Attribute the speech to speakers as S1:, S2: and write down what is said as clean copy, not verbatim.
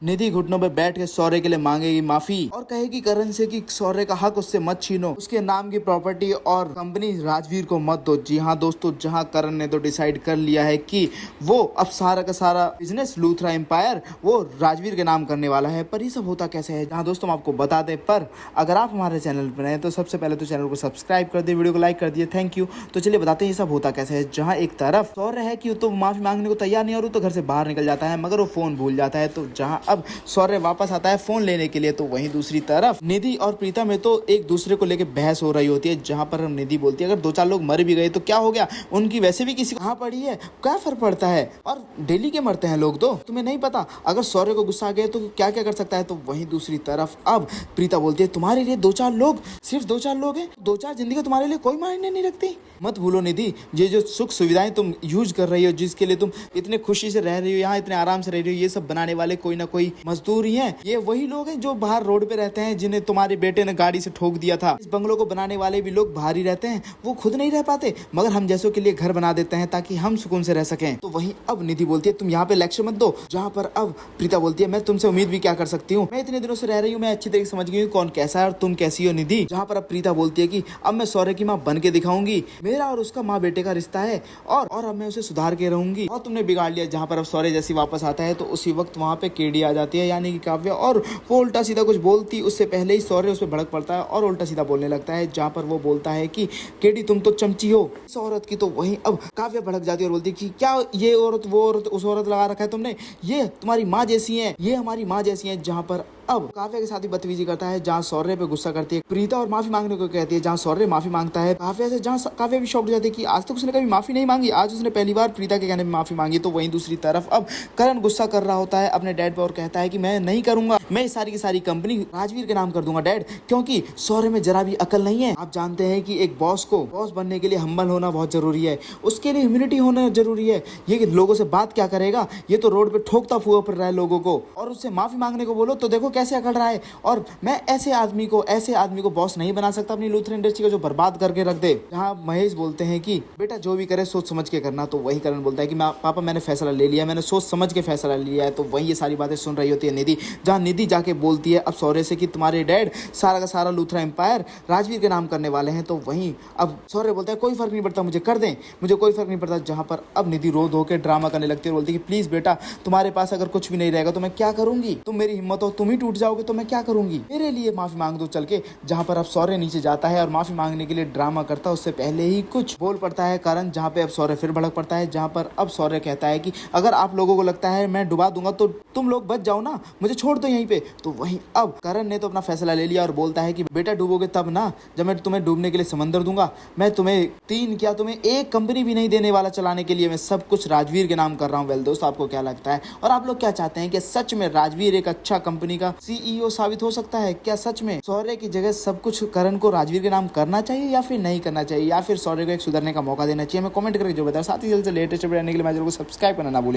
S1: निधि घुटनों पे बैठ के सौर्य के लिए मांगेगी माफी और कहेगी करण से कि सौर्य का हक उससे मत छीनो, उसके नाम की प्रॉपर्टी और कंपनी राजवीर को मत दो। जी हाँ दोस्तों, जहाँ करण ने तो डिसाइड कर लिया है कि वो अब सारा का सारा बिजनेस लूथरा एम्पायर वो राजवीर के नाम करने वाला है। पर ये सब होता कैसे है, जहाँ दोस्तों हम आपको बता दें। पर अगर आप हमारे चैनल पर हैं तो सबसे पहले तो चैनल को सब्सक्राइब कर दिए, वीडियो को लाइक कर दिए, थैंक यू। तो चलिए बताते हैं ये सब होता कैसे है। जहाँ एक तरफ सौर्य है कि तो माफी मांगने को तैयार नहीं और वो तो घर से बाहर निकल जाता है, मगर वो फोन भूल जाता है। तो जहाँ अब सौर्य वापस आता है फोन लेने के लिए, तो वहीं दूसरी तरफ निधि और प्रीता में तो एक दूसरे को लेकर बहस हो रही होती है। जहां पर हम निधि बोलती है अगर दो चार लोग मर भी गए तो क्या हो गया, उनकी वैसे भी किसी कहाँ पड़ी है, क्या फर्क पड़ता है, और डेली के मरते हैं लोग, तो तुम्हें नहीं पता अगर सौर्य को गुस्सा आ गया तो क्या क्या कर सकता है। तो वहीं दूसरी तरफ अब प्रीता बोलती है तुम्हारे लिए दो चार लोग, सिर्फ दो चार लोग हैं, दो चार जिंदगी तुम्हारे लिए कोई मायने नहीं रखती। मत भूलो निधि, ये जो सुख सुविधाएं तुम यूज कर रही हो, जिसके लिए तुम इतने खुशी से रह रही हो, यहाँ इतने आराम से रह रही हो, ये सब बनाने वाले कोई ना कोई मजदूर ही हैं। ये वही लोग हैं जो बाहर रोड पे रहते हैं, जिन्हें तुम्हारे बेटे ने गाड़ी से ठोक दिया था। इस बंगलों को बनाने वाले भी लोग बाहर ही रहते हैं, वो खुद नहीं रह पाते, मगर हम जैसों के लिए घर बना देते हैं ताकि हम सुकून से रह सकें। तो वहीं अब निधि बोलती है तुम यहाँ पे लेक्चर मत दो। जहाँ पर अब प्रीता बोलती है मैं तुमसे उम्मीद भी क्या कर सकती हूँ, मैं इतने दिनों से रह रही हूँ, मैं अच्छी तरीके से समझ गई हूँ कौन कैसा है और तुम कैसी हो निधि। जहाँ पर अब प्रीता बोलती है कि अब मैं सौर्य की माँ बन के दिखाऊंगी, मेरा और उसका माँ बेटे का रिश्ता है और अब मैं उसे सुधार के रहूंगी और तुमने बिगाड़ लिया। जहाँ पर अब सौर्य जैसी वापस आता है तो उसी वक्त वहाँ पे केडी आ जाती है, यानी कि काव्या, और वो उल्टा सीधा कुछ बोलती उससे पहले ही सौर्य उस पर भड़क पड़ता है और उल्टा सीधा बोलने लगता है। जहाँ पर वो बोलता है कि केडी तुम तो चमची हो इस औरत की। तो वहीं अब काव्या भड़क जाती है और बोलती है कि क्या ये औरत वो औरत उस औरत लगा रखा है तुमने, ये तुम्हारी माँ जैसी है, ये हमारी माँ जैसी है। जहाँ पर अब काव्या के साथ ही बदतमीजी करता है, जहाँ सौर्य पे गुस्सा करती है प्रीता और माफी मांगने को कहती है। जहाँ सौर्य माफी मांगता है काव्या से, जहाँ काव्या भी शॉक हो जाती है कि आज तक उसने कभी माफी नहीं मांगी, आज उसने पहली बार प्रीता के कहने में माफी मांगी। तो वहीं दूसरी तरफ अब करण गुस्सा कर रहा होता है अपने डैड पर और कहता है कि मैं नहीं करूंगा, मैं इस सारी की सारी कंपनी राजवीर के नाम कर दूंगा डैड, क्योंकि सौर्य में जरा भी अकल नहीं है। आप जानते हैं कि एक बॉस को बॉस बनने के लिए हम्बल होना बहुत जरूरी है, उसके लिए ह्यूमिलिटी होना जरूरी है। ये लोगों से बात क्या करेगा, ये तो रोड पे ठोकता फुआ पड़ रहा है लोगों को, और उससे माफी मांगने को बोलो तो देखो कैसे अकड़ रहा है। और मैं ऐसे आदमी को बॉस नहीं बना सकता अपनी लूथरा इंडस्ट्री को, जो बर्बाद करके रख दे। जहाँ महेश बोलते हैं कि बेटा जो भी करे सोच समझ के करना, तो वही करण बोलता है कि पापा मैंने फैसला ले लिया, मैंने सोच समझ के फैसला लिया है। तो वही ये सारी बातें सुन रही होती है निधि, जहाँ निधि जाके बोलती है अब सौर्य से कि तुम्हारे डैड सारा का सारा लूथरा एम्पायर राजवीर के नाम करने वाले हैं। तो वहीं अब सौर्य बोलता है कोई फर्क नहीं पड़ता, मुझे कर दें, मुझे कोई फर्क नहीं पड़ता। जहाँ पर अब निधि रो धो के ड्रामा करने लगती है और बोलती है कि प्लीज बेटा तुम्हारे पास अगर कुछ भी नहीं रहेगा तो मैं क्या करूंगी, तुम मेरी हिम्मत हो, तुम ही टूट जाओगे तो मैं क्या करूंगी, मेरे लिए माफी मांग दो चल के। जहाँ पर अब सौर्य नीचे जाता है और माफी मांगने के लिए ड्रामा करता है, उससे पहले ही कुछ बोल पड़ता है करण, जहाँ पे अब सौर्य फिर भड़क पड़ता है। जहाँ पर अब सौर्य कहता है कि अगर आप लोगों को लगता है मैं डुबा दूंगा तो तुम लोग बच जाओ ना, मुझे छोड़ दो यहीं पे। तो वहीं अब करण ने तो अपना फैसला ले लिया और बोलता है कि बेटा डूबोगे तब ना जब मैं तुम्हें डूबने के लिए समंदर दूंगा, मैं तुम्हें एक कंपनी भी नहीं देने वाला चलाने के लिए, मैं सब कुछ राजवीर के नाम कर रहा हूँ। वेल दोस्त, आपको क्या लगता है और आप लोग क्या चाहते हैं कि सच में राजवीर एक अच्छा कंपनी का सीईओ साबित हो सकता है? क्या सच में सौर्य की जगह सब कुछ करण को राजवीर के नाम करना चाहिए या फिर नहीं करना चाहिए, या फिर सौर्य को एक सुधरने का मौका देना चाहिए? हमें कमेंट करके जो बताओ। साथ ही जल्द से लेटेस्ट अपडेट आने के लिए मैं जरूर सब्सक्राइब करना ना भूलें।